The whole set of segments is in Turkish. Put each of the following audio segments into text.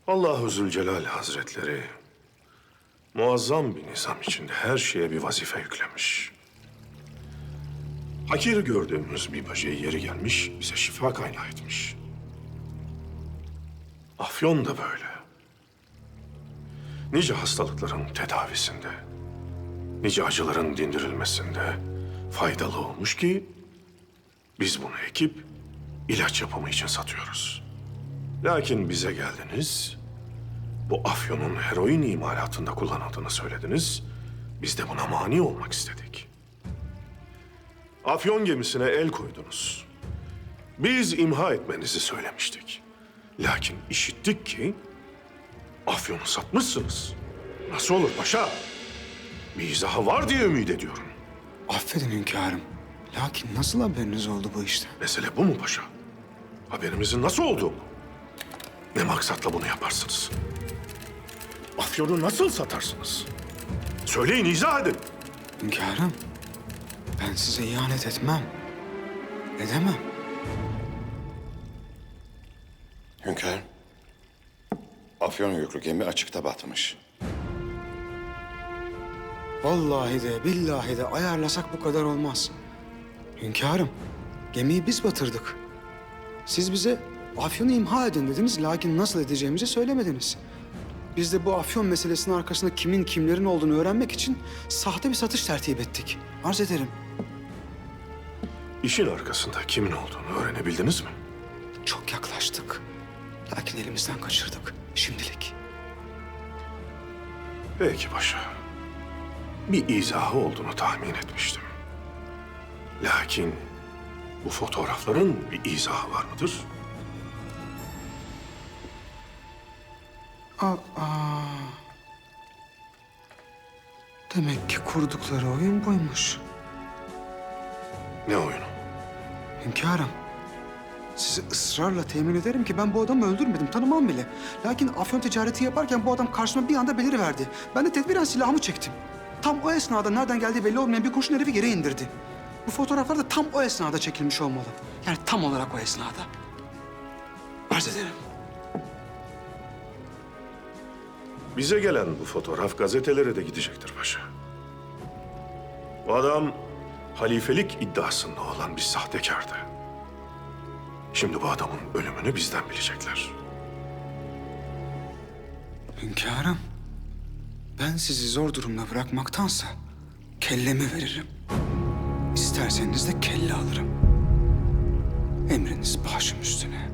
Allahu Zülcelal Hazretleri muazzam bir nizam içinde her şeye bir vazife yüklemiş. Hakir gördüğümüz bir böceği yeri gelmiş, bize şifa kaynağı etmiş. Afyon da böyle. Nice hastalıkların tedavisinde, nice acıların dindirilmesinde faydalı olmuş ki biz bunu ekip ilaç yapımı için satıyoruz. Lakin bize geldiniz, bu afyonun heroin imalatında kullanıldığını söylediniz. Biz de buna mani olmak istedik. Afyon gemisine el koydunuz. Biz imha etmenizi söylemiştik. Lakin işittik ki afyonu satmışsınız. Nasıl olur paşa? Bir izahı var diye ümit ediyorum. Affedin hünkârım. Lakin nasıl haberiniz oldu bu işte? Mesele bu mu paşa? Haberimizin nasıl olduğu mu? Ne maksatla bunu yaparsınız? Afyonu nasıl satarsınız? Söyleyin, izah edin. Hünkârım, ben size ihanet etmem. Edemem. Hünkârım, Afyon yüklü gemi açıkta batmış. Vallahi de billahi de ayarlasak bu kadar olmaz. Hünkârım, gemiyi biz batırdık. Siz bize Afyon'u imha edin dediniz, lakin nasıl edeceğimizi söylemediniz. Biz de bu Afyon meselesinin arkasında kimin kimlerin olduğunu öğrenmek için sahte bir satış tertip ettik. Arz ederim. İşin arkasında kimin olduğunu öğrenebildiniz mi? Çok yaklaştık. Lakin elimizden kaçırdık şimdilik. Peki paşa. Bir izahı olduğunu tahmin etmiştim. Lakin bu fotoğrafların bir izahı var mıdır? Demek ki kurdukları oyun buymuş. Ne oyunu? Hünkârım, sizi ısrarla temin ederim ki ben bu adamı öldürmedim, tanımam bile. Lakin afyon ticareti yaparken bu adam karşıma bir anda beliriverdi. Ben de tedbiren silahımı çektim. Tam o esnada nereden geldiği belli olmayan bir kurşun herifi yere indirdi. Bu fotoğraflar da tam o esnada çekilmiş olmalı. Yani tam olarak o esnada. Arz ederim. Bize gelen bu fotoğraf gazetelere de gidecektir paşa. Bu adam halifelik iddiasında olan bir sahtekardı. Şimdi bu adamın ölümünü bizden bilecekler. Hünkârım, ben sizi zor durumda bırakmaktansa kellemi veririm. İsterseniz de kelle alırım. Emriniz başım üstüne.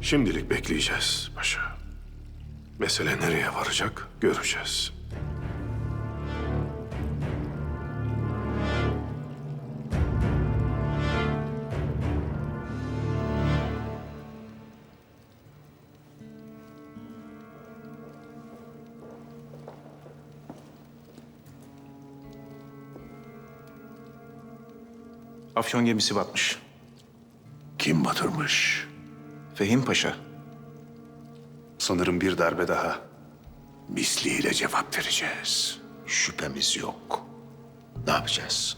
Şimdilik bekleyeceğiz paşa. Mesele nereye varacak göreceğiz. Afyon gemisi batmış. Kim batırmış? Fehim Paşa. Sanırım bir darbe daha. Misliyle cevap vereceğiz. Şüphemiz yok. Ne yapacağız?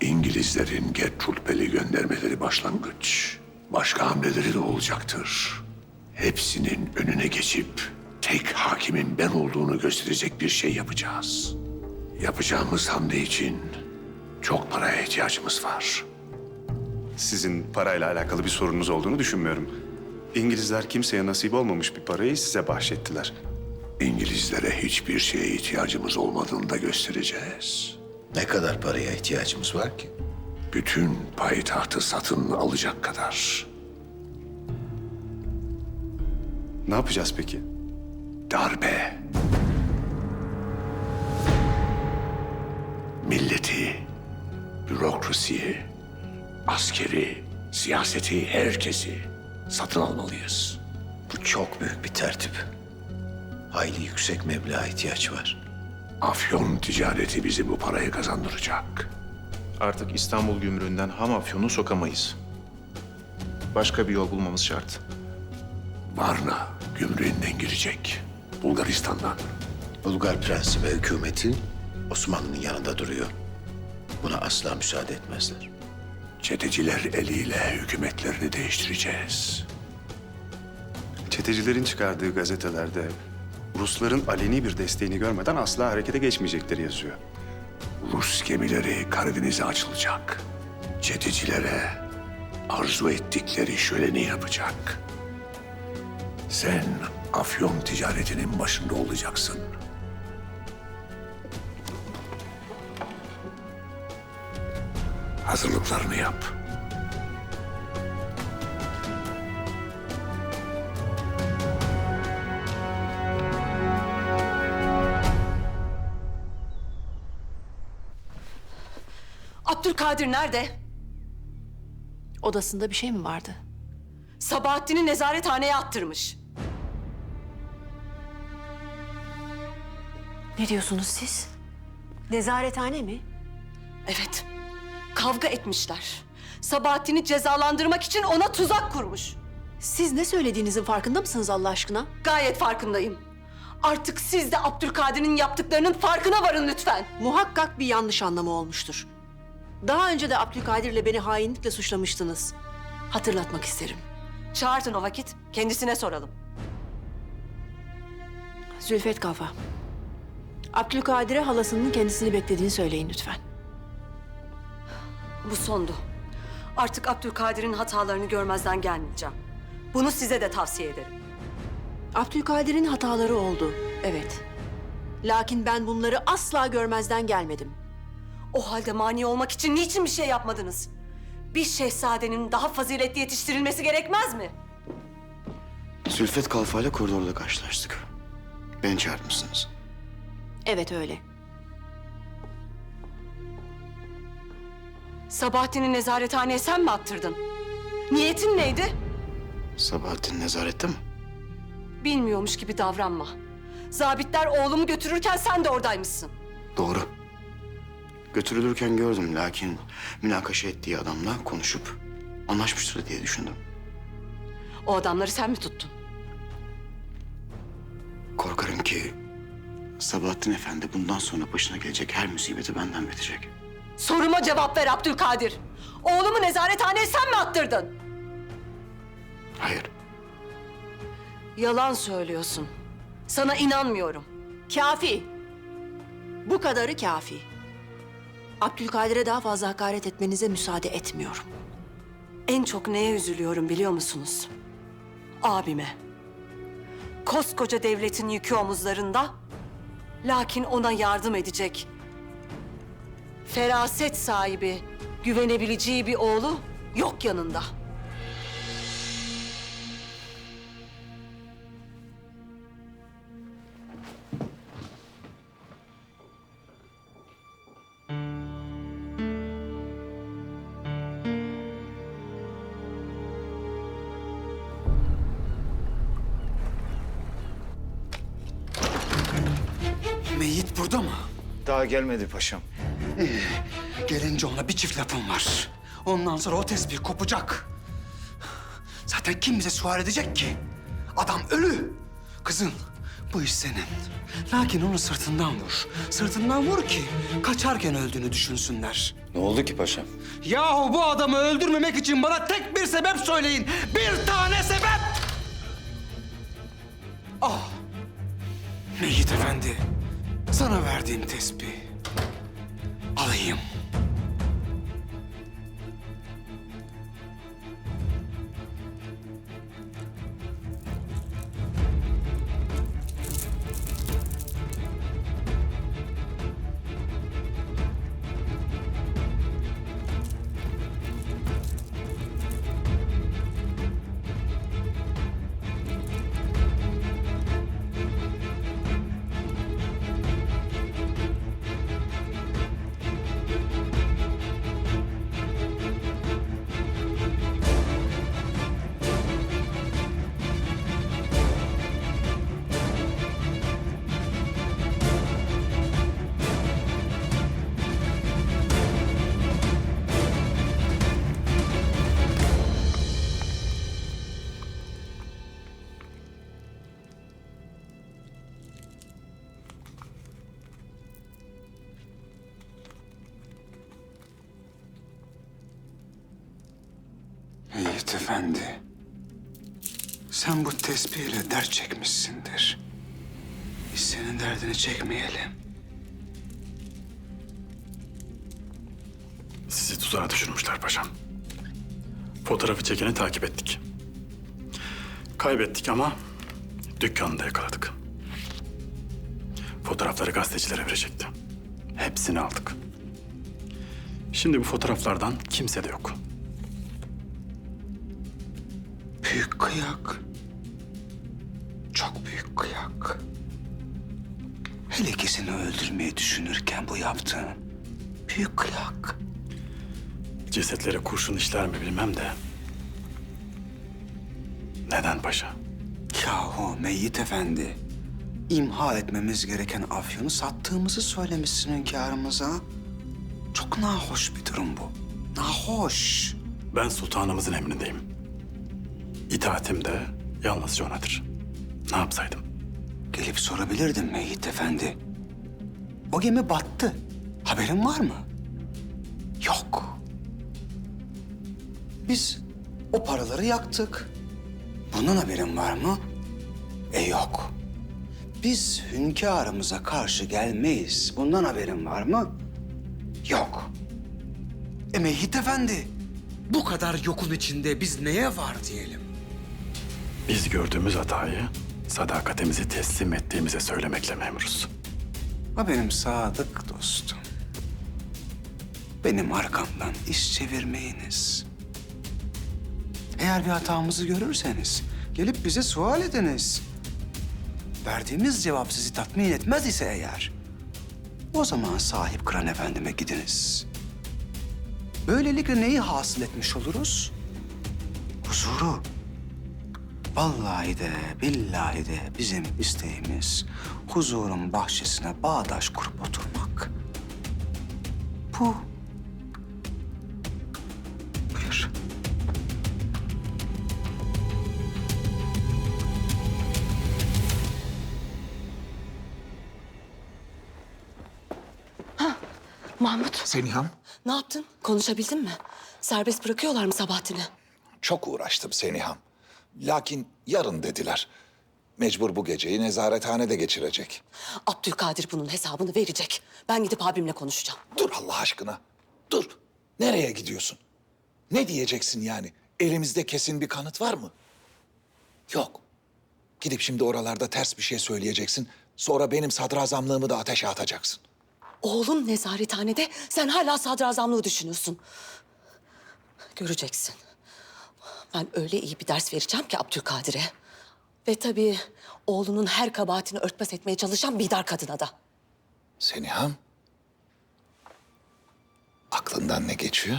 İngilizlerin Gertrud göndermeleri başlangıç. Başka hamleleri de olacaktır. Hepsinin önüne geçip tek hakimin ben olduğunu gösterecek bir şey yapacağız. Yapacağımız hamle için çok paraya ihtiyacımız var. Sizin parayla alakalı bir sorunuz olduğunu düşünmüyorum. İngilizler kimseye nasip olmamış bir parayı size bahşettiler. İngilizlere hiçbir şeye ihtiyacımız olmadığını da göstereceğiz. Ne kadar paraya ihtiyacımız var ki? Bütün payitahtı satın alacak kadar. Ne yapacağız peki? Darbe. Milleti, bürokrasiyi, askeri, siyaseti, herkesi satın almalıyız. Bu çok büyük bir tertip. Hayli yüksek meblağa ihtiyaç var. Afyon ticareti bizi bu parayı kazandıracak. Artık İstanbul gümrüğünden ham afyonu sokamayız. Başka bir yol bulmamız şart. Varna gümrüğünden girecek. Bulgaristan'dan. Bulgar prensi ve hükümeti Osmanlı'nın yanında duruyor. Buna asla müsaade etmezler. Çeteciler eliyle hükümetlerini değiştireceğiz. Çetecilerin çıkardığı gazetelerde Rusların aleni bir desteğini görmeden asla harekete geçmeyecekleri yazıyor. Rus gemileri Karadeniz'e açılacak. Çetecilere arzu ettikleri şöleni yapacak. Sen afyon ticaretinin başında olacaksın. Hazırlıklarını yap. Abdülkadir nerede? Odasında bir şey mi vardı? Sabahattin'i nezarethaneye attırmış. Ne diyorsunuz siz? Nezarethane mi? Evet, kavga etmişler. Sabahattin'i cezalandırmak için ona tuzak kurmuş. Siz ne söylediğinizin farkında mısınız Allah aşkına? Gayet farkındayım. Artık siz de Abdülkadir'in yaptıklarının farkına varın lütfen. Muhakkak bir yanlış anlama olmuştur. Daha önce de Abdülkadir'le beni hainlikle suçlamıştınız. Hatırlatmak isterim. Çağırtın o vakit, kendisine soralım. Zülfet Kalfa. Abdülkadir'e halasının kendisini beklediğini söyleyin lütfen. Bu sondu. Artık Abdülkadir'in hatalarını görmezden gelmeyeceğim. Bunu size de tavsiye ederim. Abdülkadir'in hataları oldu, evet. Lakin ben bunları asla görmezden gelmedim. O halde mani olmak için niçin bir şey yapmadınız? Bir şehzadenin daha faziletli yetiştirilmesi gerekmez mi? Zülfet Kalfa ile koridorda karşılaştık. Beni çağırmışsınız. Evet öyle. Sabahattin'i nezarethaneye sen mi attırdın? Niyetin neydi? Sabahattin nezarette mi? Bilmiyormuş gibi davranma. Zabitler oğlumu götürürken sen de oradaymışsın. Doğru. Götürülürken gördüm lakin münakaşa ettiği adamla konuşup anlaşmıştır diye düşündüm. O adamları sen mi tuttun? Korkarım ki Sabahattin Efendi bundan sonra başına gelecek her musibeti benden bitecek. Soruma cevap ver Abdülkadir. Oğlumu nezarethaneye sen mi attırdın? Hayır. Yalan söylüyorsun. Sana inanmıyorum. Kafi. Bu kadarı kafi. Abdülkadir'e daha fazla hakaret etmenize müsaade etmiyorum. En çok neye üzülüyorum biliyor musunuz? Abime. Koskoca devletin yükü omuzlarında. Lakin ona yardım edecek. Feraset sahibi, güvenebileceği bir oğlu yok yanında. Meyit burada mı? Daha gelmedi paşam. Gelince ona bir çift lafım var. Ondan sonra o tespih kopacak. Zaten kim bize sual edecek ki? Adam ölü. Kızım, bu iş senin. Lakin onu sırtından vur. Sırtından vur ki kaçarken öldüğünü düşünsünler. Ne oldu ki paşam? Yahu bu adamı öldürmemek için bana tek bir sebep söyleyin. Bir tane sebep! Ah! Meyit Efendi, sana verdiğim tespih. Alayım. Meyit Efendi, Sen bu tesbihle dert çekmişsindir. Biz senin derdini çekmeyelim. Sizi tuzağa düşürmüşler paşam. Fotoğrafı çekeni takip ettik. Kaybettik ama dükkanını da yakaladık. Fotoğrafları gazetecilere verecekti. Hepsini aldık. Şimdi bu fotoğraflardan kimse de yok. Büyük kıyak. Çok büyük kıyak. Hele ki seni öldürmeyi düşünürken bu yaptığın büyük kıyak. Cesetlere kurşun işler mi bilmem de. Neden paşa? Yahu Meyyit Efendi, imha etmemiz gereken afyonu sattığımızı söylemişsin hünkârımıza. Çok nahoş bir durum bu. Nahoş. Ben sultanımızın emrindeyim. İtaatim de yalnızca onadır. Ne yapsaydım? Gelip sorabilirdin Meyyit Efendi. O gemi battı. Haberin var mı? Yok. Biz o paraları yaktık. Bunun haberin var mı? Yok. Biz hünkârımıza karşı gelmeyiz. Bundan haberin var mı? Yok. Meyyit Efendi, bu kadar yokun içinde biz neye var diyelim? Biz gördüğümüz hatayı sadakatimizi teslim ettiğimize söylemekle memuruz. Ha benim sadık dostum. Benim arkamdan iş çevirmeyiniz. Eğer bir hatamızı görürseniz gelip bize sual ediniz. Verdiğimiz cevap sizi tatmin etmez ise eğer, o zaman sahip Kıran Efendime gidiniz. Böylelikle neyi hasıl etmiş oluruz? Huzuru. Vallahi de billahi de bizim isteğimiz huzurun bahçesine bağdaş kurup oturmak. Bu. Buyur. Mahmut, Seniham, ne yaptın? Konuşabildin mi? Serbest bırakıyorlar mı Sabahattin'i? çok uğraştım Seniham. Lakin yarın dediler. Mecbur bu geceyi nezarethanede geçirecek. Abdülkadir bunun hesabını verecek. Ben gidip abimle konuşacağım. Dur Allah aşkına, dur. Nereye gidiyorsun? Ne diyeceksin yani? Elimizde kesin bir kanıt var mı? Yok. Gidip şimdi oralarda ters bir şey söyleyeceksin. Sonra benim sadrazamlığımı da ateşe atacaksın. Oğlum nezarethanede, sen hala sadrazamlığı düşünüyorsun. Göreceksin. Ben öyle iyi bir ders vereceğim ki Abdülkadir'e. Ve tabii oğlunun her kabahatini örtbas etmeye çalışan Bidar kadına da. Seniham, aklından ne geçiyor?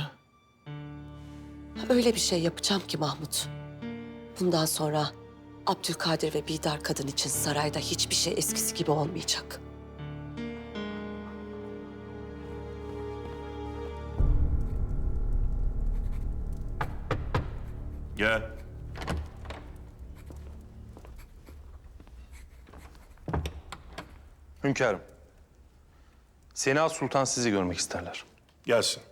Öyle bir şey yapacağım ki Mahmut. Bundan sonra Abdülkadir ve Bidar kadın için sarayda hiçbir şey eskisi gibi olmayacak. Gel. Hünkârım, Sena Sultan sizi görmek isterler. Gelsin.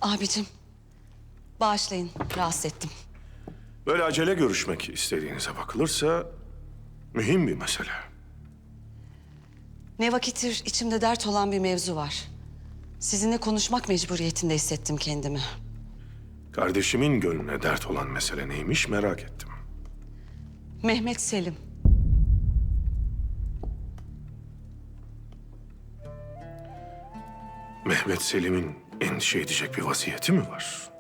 Abicim, bağışlayın, rahatsız ettim. Böyle acele görüşmek istediğinize bakılırsa mühim bir mesele. Ne vakittir içimde dert olan bir mevzu var. Sizinle konuşmak mecburiyetinde hissettim kendimi. Kardeşimin gönlüne dert olan mesele neymiş merak ettim. Mehmet Selim. Mehmet Selim'in endişe edecek bir vaziyeti mi var?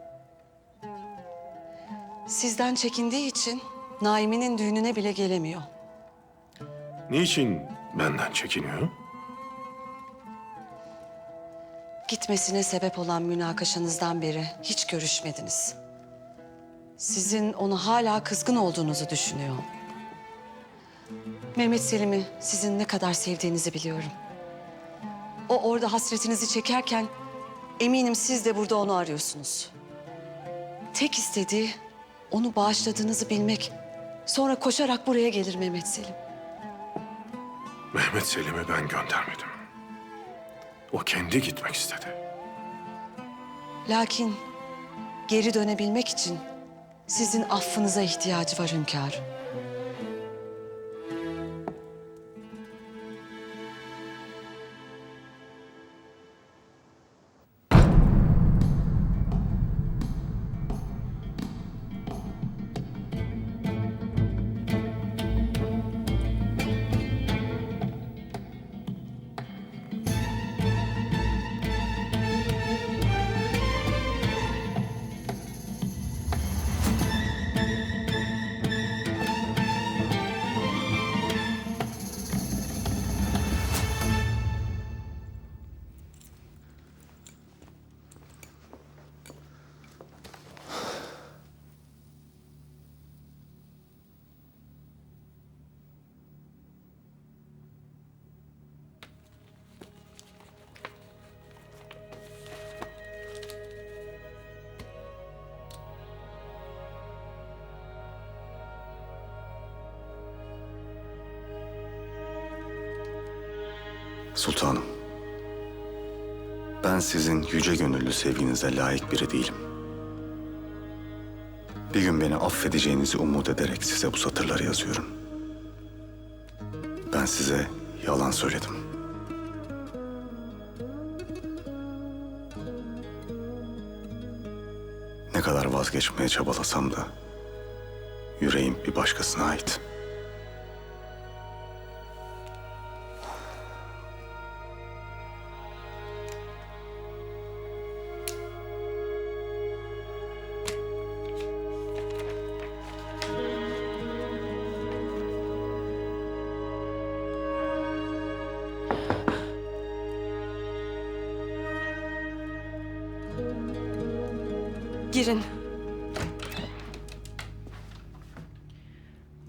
Sizden çekindiği için Naimi'nin düğününe bile gelemiyor. Niçin benden çekiniyor? Gitmesine sebep olan münakaşanızdan beri hiç görüşmediniz. Sizin ona hala kızgın olduğunuzu düşünüyor. Mehmet Selim'i sizin ne kadar sevdiğinizi biliyorum. O orada hasretinizi çekerken eminim siz de burada onu arıyorsunuz. Tek istediği onu bağışladığınızı bilmek. Sonra koşarak buraya gelir Mehmet Selim. Mehmet Selim'i ben göndermedim. O kendi gitmek istedi. Lakin geri dönebilmek için sizin affınıza ihtiyacı var hünkârım. Sultanım, ben sizin yüce gönüllü sevginize layık biri değilim. Bir gün beni affedeceğinizi umut ederek size bu satırları yazıyorum. Ben size yalan söyledim. Ne kadar vazgeçmeye çabalasam da yüreğim bir başkasına ait. Girin.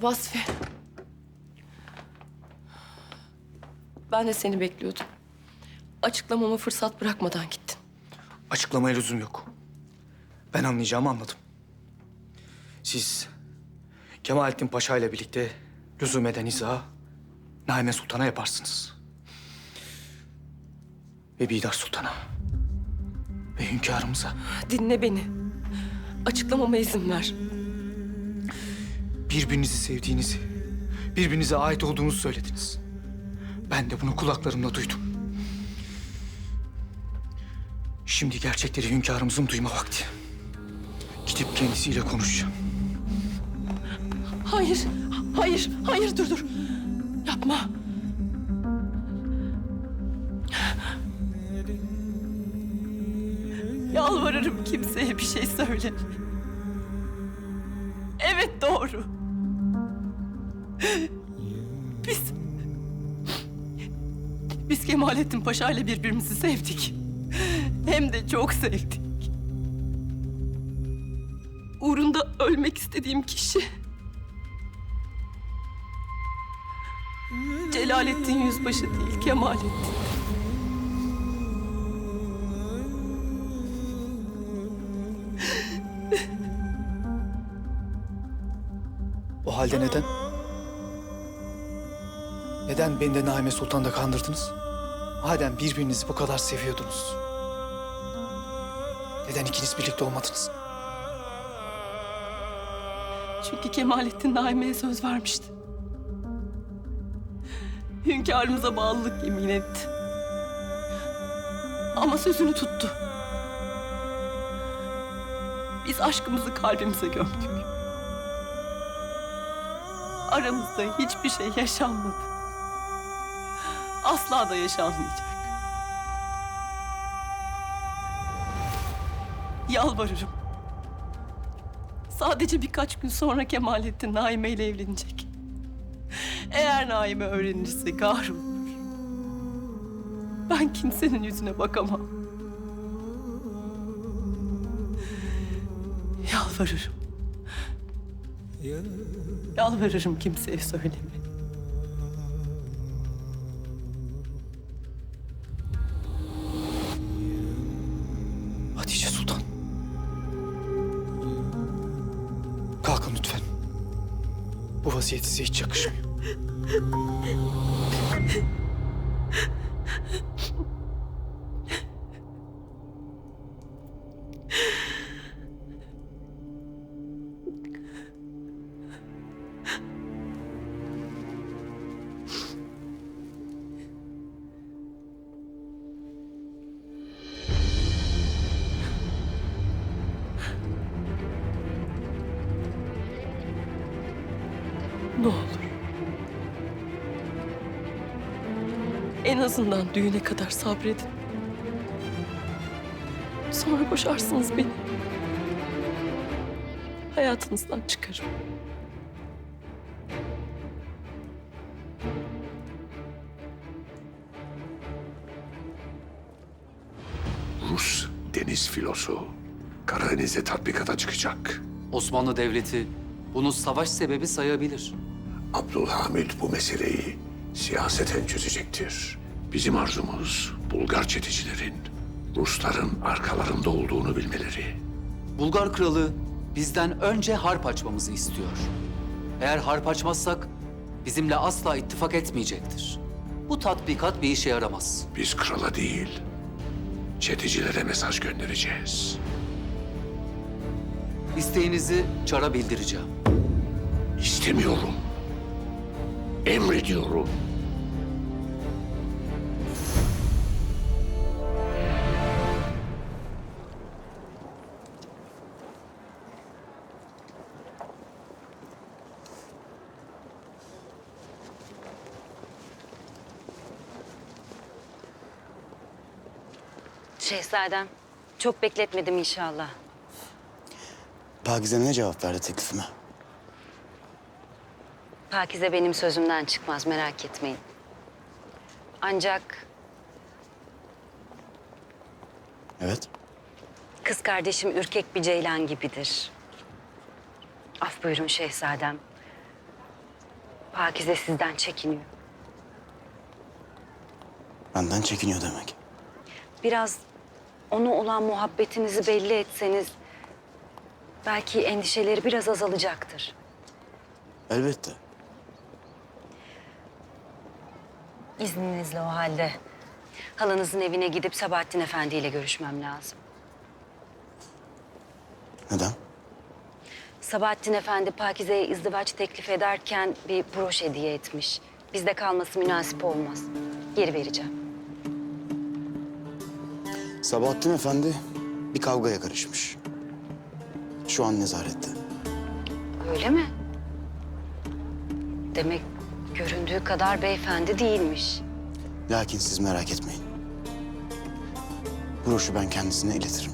Vasfi. Ben de seni bekliyordum. Açıklamama fırsat bırakmadan gittin. Açıklamaya lüzum yok. Ben anlayacağımı anladım. Siz Kemalettin Paşa ile birlikte lüzum eden izahı Naime Sultan'a yaparsınız. Ve Bidar Sultan'a. Ve hünkârımıza. Dinle beni. Açıklamama izin ver. Birbirinizi sevdiğinizi, birbirinize ait olduğunuzu söylediniz. Ben de bunu kulaklarımla duydum. Şimdi gerçekleri hünkârımızın duyma vakti. Gidip kendisiyle konuşacağım. Hayır, hayır, hayır dur. Yapma. Yalvarırım kimseye bir şey söyleme. Evet doğru. Biz Kemalettin Paşa ile birbirimizi sevdik. Hem de çok sevdik. Uğrunda ölmek istediğim kişi Celalettin Yüzbaşı değil, Kemalettin. O halde neden? Neden beni de Naime Sultan'da kandırdınız? Madem birbirinizi bu kadar seviyordunuz. Neden ikiniz birlikte olmadınız? Çünkü Kemalettin Naime'ye söz vermişti. Hünkârımıza bağlılık yemin etti. Ama sözünü tuttu. Biz aşkımızı kalbimize gömdük. Aramızda hiçbir şey yaşanmadı. Asla da yaşanmayacak. Yalvarırım. Sadece birkaç gün sonra Kemalettin Naime ile evlenecek. Eğer Naime öğrenirse kahrolur. Ben kimsenin yüzüne bakamam. Yalvarırım. Yalvarırım kimseye söyleme. Hatice Sultan. Kalkın lütfen. Bu vaziyet size hiç yakışmıyor. Ne olur. En azından düğüne kadar sabredin. Sonra boşarsınız beni. Hayatınızdan çıkarım. Rus deniz filosu Karadeniz'de tatbikata çıkacak. Osmanlı Devleti bunu savaş sebebi sayabilir. Abdülhamit bu meseleyi siyaseten çözecektir. Bizim arzumuz Bulgar çetecilerin Rusların arkalarında olduğunu bilmeleri. Bulgar kralı bizden önce harp açmamızı istiyor. Eğer harp açmazsak bizimle asla ittifak etmeyecektir. Bu tatbikat bir işe yaramaz. Biz krala değil, çetecilere mesaj göndereceğiz. İsteğinizi Çar'a bildireceğim. İstemiyorum. Emrediyorum. Şehzadem, çok bekletmedim inşallah. Pakize ne cevap verdi teklifime? Pakize benim sözümden çıkmaz, merak etmeyin. Ancak Evet. kız kardeşim ürkek bir ceylan gibidir. Af buyurun şehzadem. Pakize sizden çekiniyor. Benden çekiniyor demek. Biraz ona olan muhabbetinizi belli etseniz belki endişeleri biraz azalacaktır. Elbette. İzninizle o halde halanızın evine gidip Sabahattin Efendi ile görüşmem lazım. Neden? Sabahattin Efendi Pakize'ye izdivaç teklif ederken bir broş hediye etmiş. Bizde kalması münasip olmaz. Geri vereceğim. Sabahattin Efendi bir kavgaya karışmış. Şu an nezarette. Öyle mi? Demek göründüğü kadar beyefendi değilmiş. Lakin siz merak etmeyin. Broşu ben kendisine iletirim.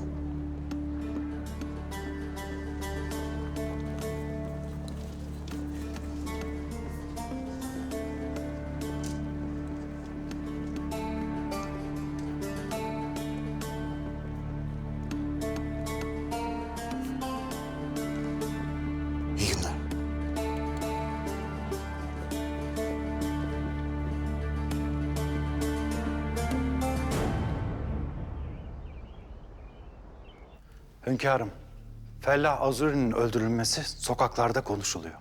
İyi günler. Hünkârım, Fellah Azuri'nin öldürülmesi sokaklarda konuşuluyor.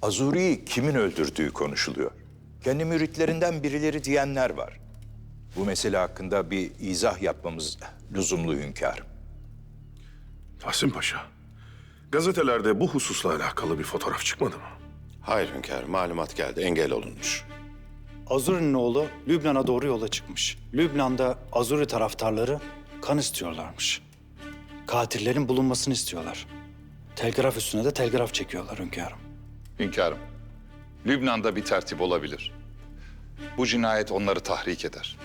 Azuri'yi kimin öldürdüğü konuşuluyor. Kendi müritlerinden birileri diyenler var. Bu mesele hakkında bir izah yapmamız lüzumlu hünkârım. Tahsin Paşa, gazetelerde bu hususla alakalı bir fotoğraf çıkmadı mı? Hayır hünkârım, malumat geldi, engel olunmuş. Azuri'nin oğlu Lübnan'a doğru yola çıkmış. Lübnan'da Azuri taraftarları kan istiyorlarmış. Katillerin bulunmasını istiyorlar. Telgraf üstüne de telgraf çekiyorlar hünkârım. Hünkârım, Lübnan'da bir tertip olabilir. Bu cinayet onları tahrik eder.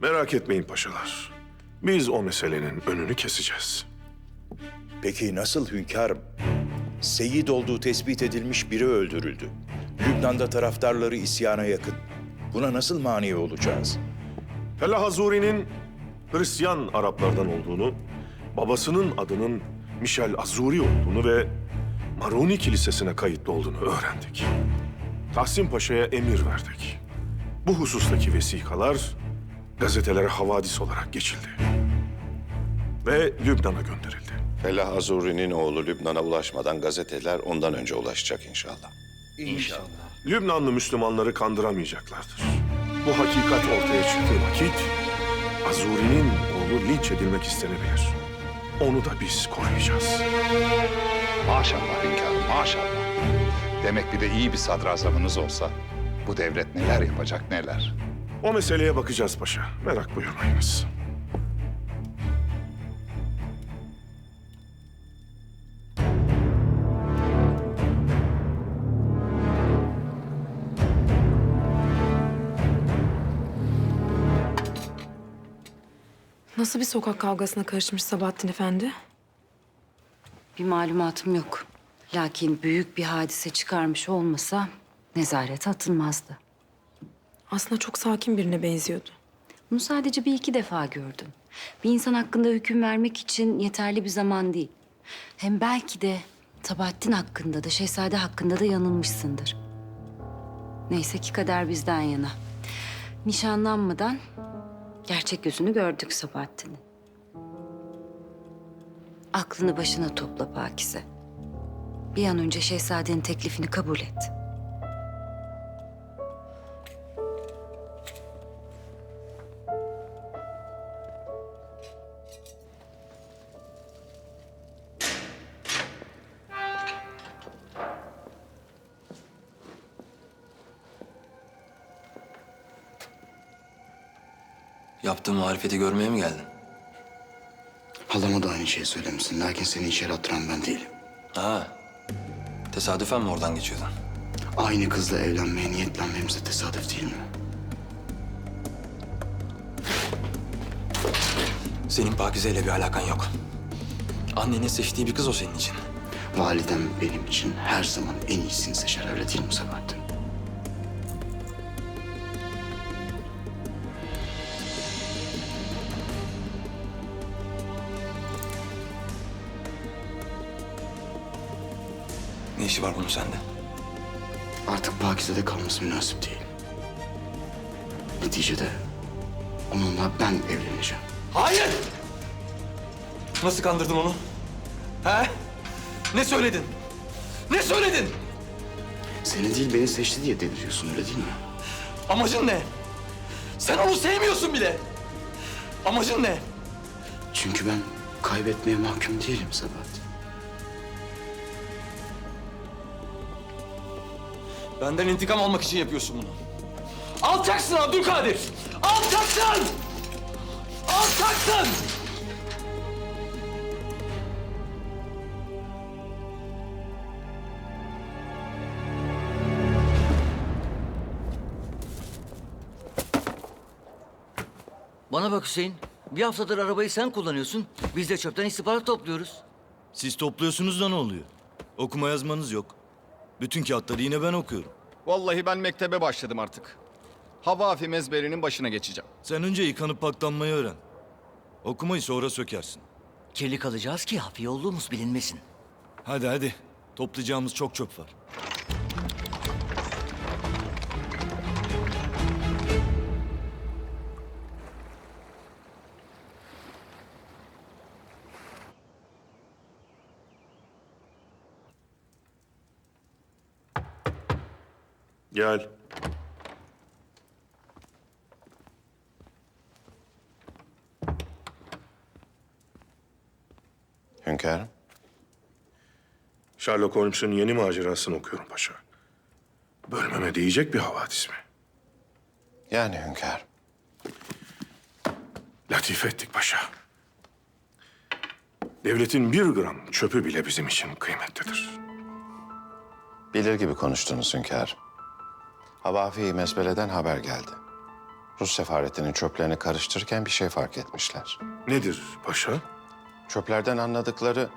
Merak etmeyin paşalar. Biz o meselenin önünü keseceğiz. Peki nasıl hünkârım? Seyit olduğu tespit edilmiş biri öldürüldü. Lübnan'da taraftarları isyana yakın. Buna nasıl mani olacağız? Fellah Azuri'nin Hristiyan Araplardan olduğunu, babasının adının Michel Azuri olduğunu ve Maruni Kilisesi'ne kayıtlı olduğunu öğrendik. Tahsin Paşa'ya emir verdik. Bu husustaki vesikalar gazetelere havadis olarak geçildi. Ve Lübnan'a gönderildi. Fellah Azuri'nin oğlu Lübnan'a ulaşmadan gazeteler ondan önce ulaşacak inşallah. İnşallah. Lübnanlı Müslümanları kandıramayacaklardır. Bu hakikat ortaya çıktığı vakit Azuri'nin oğlu linç edilmek istenebilir. Onu da biz koruyacağız. Maşallah hünkârım, maşallah. Demek bir de iyi bir sadrazamınız olsa bu devlet neler yapacak neler. O meseleye bakacağız paşa. Merak buyurmayınız. Nasıl bir sokak kavgasına karışmış Sabahattin Efendi? Bir malumatım yok. Lakin büyük bir hadise çıkarmış olmasa nezarete atılmazdı. Aslında çok sakin birine benziyordu. Bunu sadece bir iki defa gördüm. Bir insan hakkında hüküm vermek için yeterli bir zaman değil. Hem belki de Sabahattin hakkında da, Şehzade hakkında da yanılmışsındır. Neyse ki kader bizden yana. Nişanlanmadan gerçek yüzünü gördük Sabahattin'in. Aklını başına topla Pakize. Bir an önce Şehzade'nin teklifini kabul et. Yaptığın muhalefeti görmeye mi geldin? Halama da aynı şeyi söylemişsin. Lakin seni içeri attıran ben değilim. Ha. Tesadüfen mi oradan geçiyordun? Aynı kızla evlenmeye niyetlenmemiz de tesadüf değil mi? Senin Pakize'yle bir alakan yok. Annenin seçtiği bir kız o senin için. Validem benim için her zaman en iyisini seçer, öyle değil mi Sabahattin? Ne işi var bunun sende? Artık Pakize'de kalması münasip değil. Neticede onunla ben evleneceğim. Hayır! Nasıl kandırdın onu? He? Ne söyledin? Ne söyledin? Seni değil beni seçti diye deliriyorsun, öyle değil mi? Amacın ne? Sen onu sevmiyorsun bile. Amacın ne? Çünkü ben kaybetmeye mahkum değilim Sabahattin. Benden intikam almak için yapıyorsun bunu. Alçaksın Abdülkadir! Alçaksın! Alçaksın! Bana bak Hüseyin. Bir haftadır arabayı sen kullanıyorsun. Biz de çöpten istihbarat topluyoruz. Siz topluyorsunuz da ne oluyor? Okuma yazmanız yok. Bütün kağıtları yine ben okuyorum. Vallahi ben mektebe başladım artık. Havafi mezberinin başına geçeceğim. Sen önce yıkanıp paklanmayı öğren. Okumayı sonra sökersin. Kirli kalacağız ki hafi olduğumuz bilinmesin. Hadi hadi. Toplayacağımız çok çöp var. Gel. Hünkârım. Sherlock Holmes'un yeni macerasını okuyorum paşa. Bölmeme değecek bir havadis mi? Yani hünkârım. Latife ettik paşa. Devletin 1 gram çöpü bile bizim için kıymetlidir. Bilir gibi konuştunuz hünkârım. Havafi mezbeleden haber geldi. Rus sefaretinin çöplerini karıştırırken bir şey fark etmişler. Nedir paşa? Çöplerden anladıkları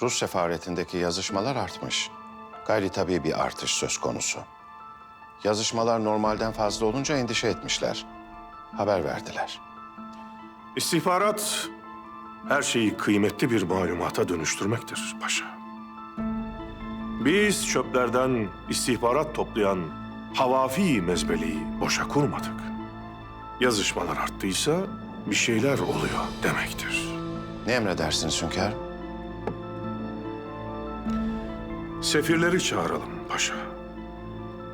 Rus sefaretindeki yazışmalar artmış. Gayri tabii bir artış söz konusu. Yazışmalar normalden fazla olunca endişe etmişler. Haber verdiler. İstihbarat her şeyi kıymetli bir malumata dönüştürmektir paşa. Biz çöplerden istihbarat toplayan Havafi mezbeleyi boşa kurmadık. Yazışmalar arttıysa bir şeyler oluyor demektir. Ne emredersiniz hünkârım? Sefirleri çağıralım paşa.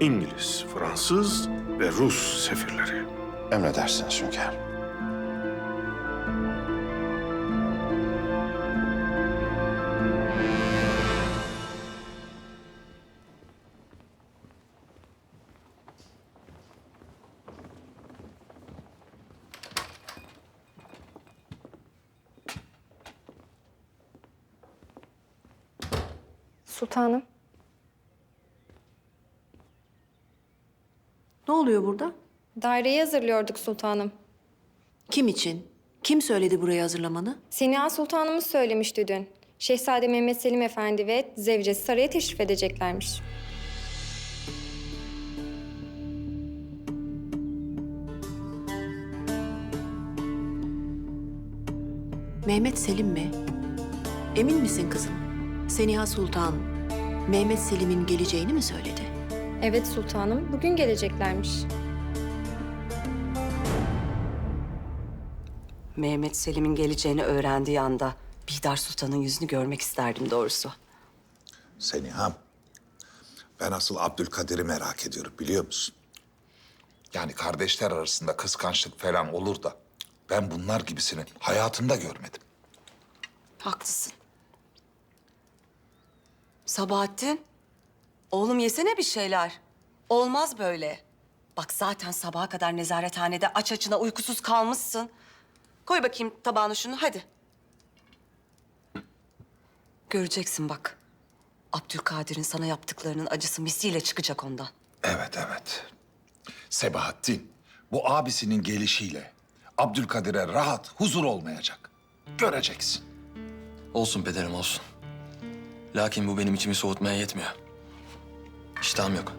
İngiliz, Fransız ve Rus sefirleri. Emredersiniz hünkârım. Sultanım. Ne oluyor burada? Daireyi hazırlıyorduk sultanım. Kim için? Kim söyledi burayı hazırlamanı? Seniha Sultanımız söylemişti dün. Şehzade Mehmet Selim Efendi ve zevcesi saraya teşrif edeceklermiş. Mehmet Selim mi? Emin misin kızım? Seniha Sultan, Mehmet Selim'in geleceğini mi söyledi? Evet sultanım, bugün geleceklermiş. Mehmet Selim'in geleceğini öğrendiği anda Bihter Sultan'ın yüzünü görmek isterdim doğrusu. Seniham, ben asıl Abdülkadir'i merak ediyorum biliyor musun? Yani kardeşler arasında kıskançlık falan olur da ben bunlar gibisini hayatımda görmedim. Haklısın. Sabahattin, oğlum yesene bir şeyler. Olmaz böyle. Bak zaten sabaha kadar nezarethanede aç açına uykusuz kalmışsın. Koy bakayım tabağına şunu, hadi. Göreceksin bak. Abdülkadir'in sana yaptıklarının acısı misliyle çıkacak ondan. Evet, evet. Sebahattin, bu abisinin gelişiyle Abdülkadir'e rahat, huzur olmayacak. Göreceksin. Olsun pederim olsun. Lakin bu benim içimi soğutmaya yetmiyor. İştahım yok.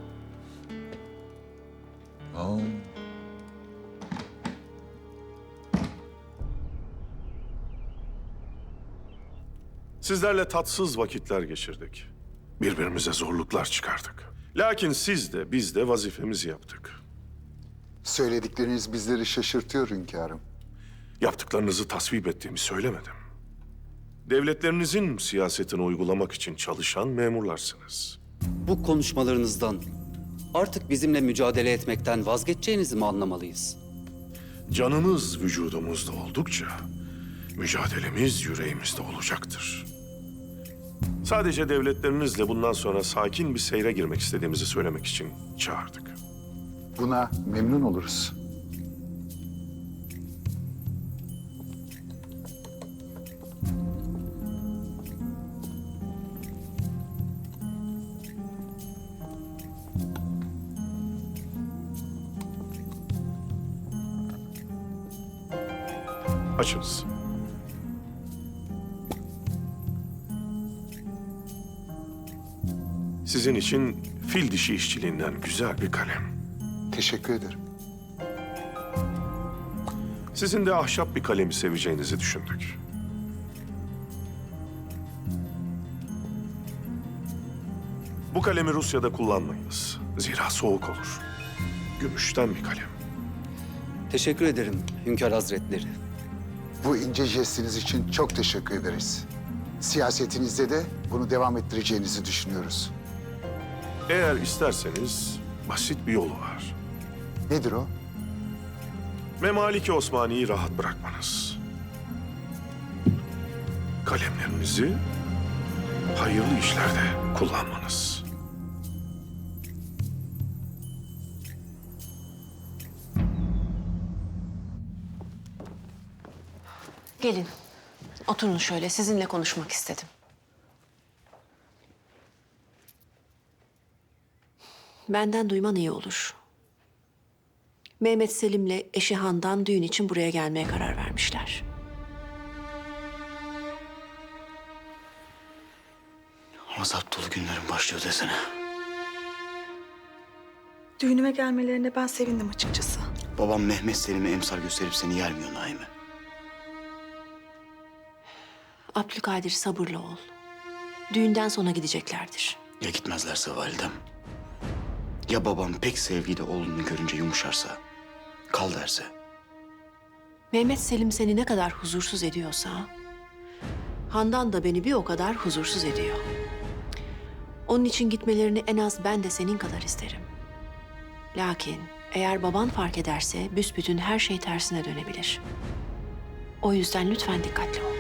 Sizlerle tatsız vakitler geçirdik. Birbirimize zorluklar çıkardık. Lakin siz de biz de vazifemizi yaptık. Söyledikleriniz bizleri şaşırtıyor hünkârım. Yaptıklarınızı tasvip ettiğimi söylemedim. Devletlerinizin siyasetini uygulamak için çalışan memurlarsınız. Bu konuşmalarınızdan artık bizimle mücadele etmekten vazgeçeceğinizi mi anlamalıyız? Canımız vücudumuzda oldukça mücadelemiz yüreğimizde olacaktır. Sadece devletlerinizle bundan sonra sakin bir seyre girmek istediğimizi söylemek için çağırdık. Buna memnun oluruz. Açınız. Sizin için fil dişi işçiliğinden güzel bir kalem. Teşekkür ederim. Sizin de ahşap bir kalemi seveceğinizi düşündük. Bu kalemi Rusya'da kullanmayınız. Zira soğuk olur. Gümüşten bir kalem. Teşekkür ederim Hünkâr Hazretleri. Bu ince jestiniz için çok teşekkür ederiz. Siyasetinizde de bunu devam ettireceğinizi düşünüyoruz. Eğer isterseniz basit bir yolu var. Nedir o? Memaliki Osmani'yi rahat bırakmanız. Kalemlerinizi hayırlı işlerde kullanmanız. Gelin, oturun şöyle. Sizinle konuşmak istedim. Benden duyman iyi olur. Mehmet Selim'le eşi Handan düğün için buraya gelmeye karar vermişler. Azap dolu günlerin başlıyor desene. Düğünüme gelmelerine ben sevindim açıkçası. Babam Mehmet Selim'e emsal gösterip seni yermiyor Naime. Abdülkadir sabırlı ol. Düğünden sonra gideceklerdir. Ya gitmezlerse validem? Ya babam pek sevgiyle oğlunu görünce yumuşarsa, kal derse? Mehmet Selim seni ne kadar huzursuz ediyorsa, Handan da beni bir o kadar huzursuz ediyor. Onun için gitmelerini en az ben de senin kadar isterim. Lakin eğer baban fark ederse büsbütün her şey tersine dönebilir. O yüzden lütfen dikkatli ol.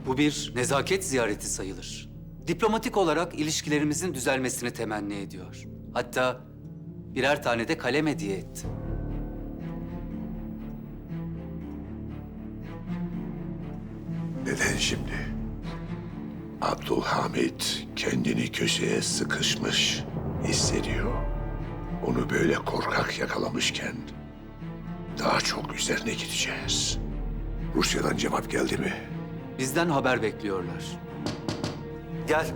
Bu bir nezaket ziyareti sayılır. Diplomatik olarak ilişkilerimizin düzelmesini temenni ediyor. Hatta birer tane de kalem hediye etti. Neden şimdi? Abdülhamit kendini köşeye sıkışmış hissediyor. Onu böyle korkak yakalamışken daha çok üzerine gideceğiz. Rusya'dan cevap geldi mi? Bizden haber bekliyorlar. Gel.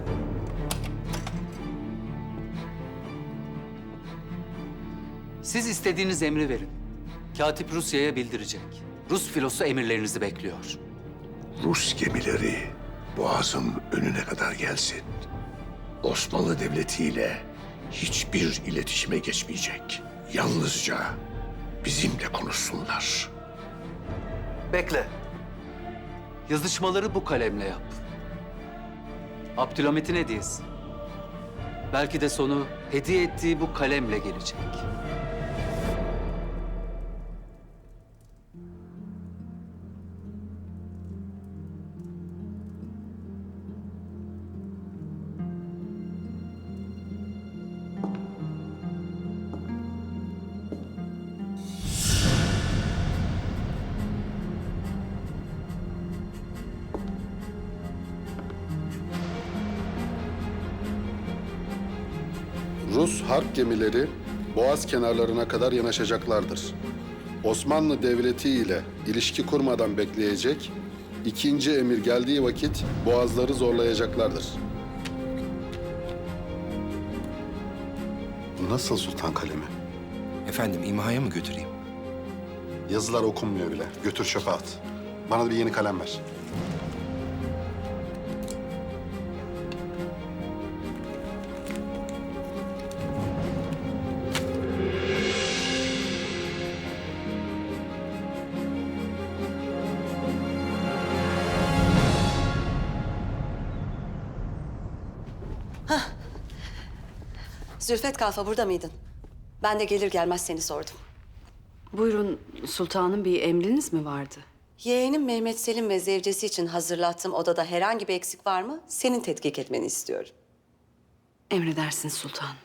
Siz istediğiniz emri verin. Katip Rusya'ya bildirecek. Rus filosu emirlerinizi bekliyor. Rus gemileri Boğaz'ın önüne kadar gelsin. Osmanlı Devleti ile hiçbir iletişime geçmeyecek. Yalnızca bizimle konuşsunlar. Bekle. Yazışmaları bu kalemle yap. Abdülhamit'in hediyesi. Belki de sonu hediye ettiği bu kalemle gelecek. Rus harp gemileri Boğaz kenarlarına kadar yanaşacaklardır. Osmanlı Devleti ile ilişki kurmadan bekleyecek, ikinci emir geldiği vakit boğazları zorlayacaklardır. Nasıl sultan kalemi? Efendim imhaya mı götüreyim? Yazılar okunmuyor bile. Götür çöpe at. Bana da bir yeni kalem ver. Zülfet Kalfa burada mıydın? Ben de gelir gelmez seni sordum. Buyurun sultanım, bir emriniz mi vardı? Yeğenim Mehmet Selim ve zevcesi için hazırlattığım odada herhangi bir eksik var mı? Senin tetkik etmeni istiyorum. Emredersiniz sultanım.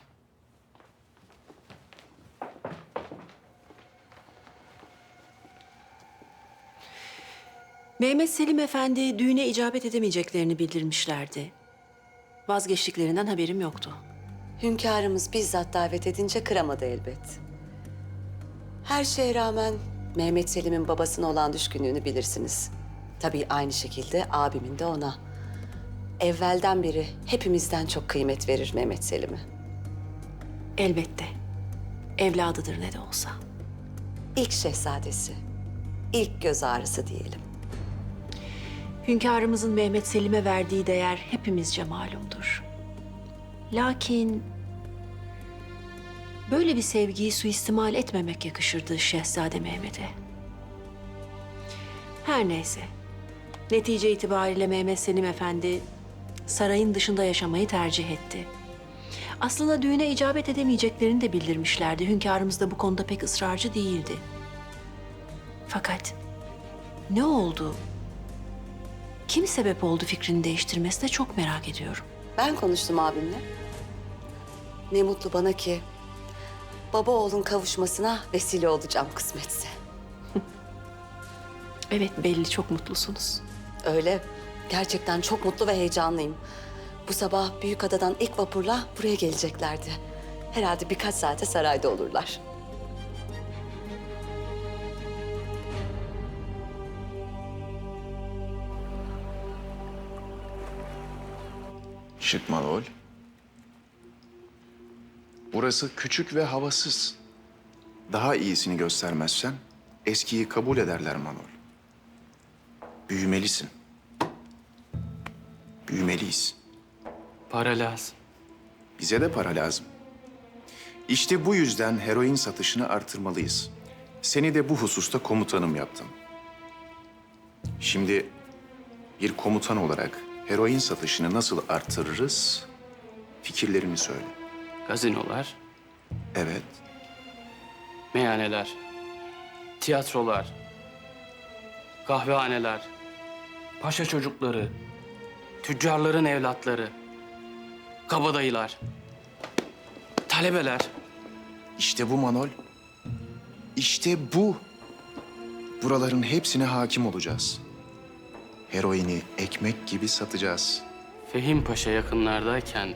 Mehmet Selim Efendi düğüne icabet edemeyeceklerini bildirmişlerdi. Vazgeçtiklerinden haberim yoktu. Hünkârımız bizzat davet edince kıramadı elbet. Her şeye rağmen Mehmet Selim'in babasına olan düşkünlüğünü bilirsiniz. Tabii aynı şekilde abimin de ona. Evvelden beri hepimizden çok kıymet verir Mehmet Selim'e. Elbette. Evladıdır ne de olsa. İlk şehzadesi, ilk göz ağrısı diyelim. Hünkârımızın Mehmet Selim'e verdiği değer hepimizce malumdur. Lakin böyle bir sevgiyi suistimal etmemek yakışırdı Şehzade Mehmet'e. Her neyse, netice itibariyle Mehmet Selim Efendi sarayın dışında yaşamayı tercih etti. Aslında düğüne icabet edemeyeceklerini de bildirmişlerdi. Hünkârımız da bu konuda pek ısrarcı değildi. Fakat ne oldu? Kim sebep oldu fikrini değiştirmesine çok merak ediyorum. Ben konuştum abimle. Ne mutlu bana ki baba oğlun kavuşmasına vesile olacağım kısmetse. Evet, belli çok mutlusunuz. Öyle. Gerçekten çok mutlu ve heyecanlıyım. Bu sabah Büyükada'dan ilk vapurla buraya geleceklerdi. Herhalde birkaç saate sarayda olurlar. Şık Malol. Burası küçük ve havasız. Daha iyisini göstermezsen eskiyi kabul ederler Manol. Büyümelisin. Büyümeliyiz. Para lazım. Bize de para lazım. İşte bu yüzden heroin satışını artırmalıyız. Seni de bu hususta komutanım yaptım. Şimdi Bir komutan olarak heroin satışını nasıl artırırız? Fikirlerini söyle. Gazinolar, Evet. meyhaneler, tiyatrolar, kahvehaneler, paşa çocukları, tüccarların evlatları, kabadayılar, talebeler. İşte bu Manol. İşte bu. Buraların hepsine hakim olacağız. Heroini ekmek gibi satacağız. Fehim Paşa yakınlardayken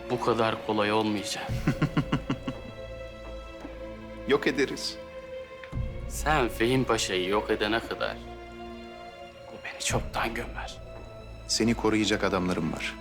bu kadar kolay olmayacak. Yok ederiz. Sen Fehim Paşa'yı yok edene kadar o beni çoktan gömer. Seni koruyacak adamlarım var.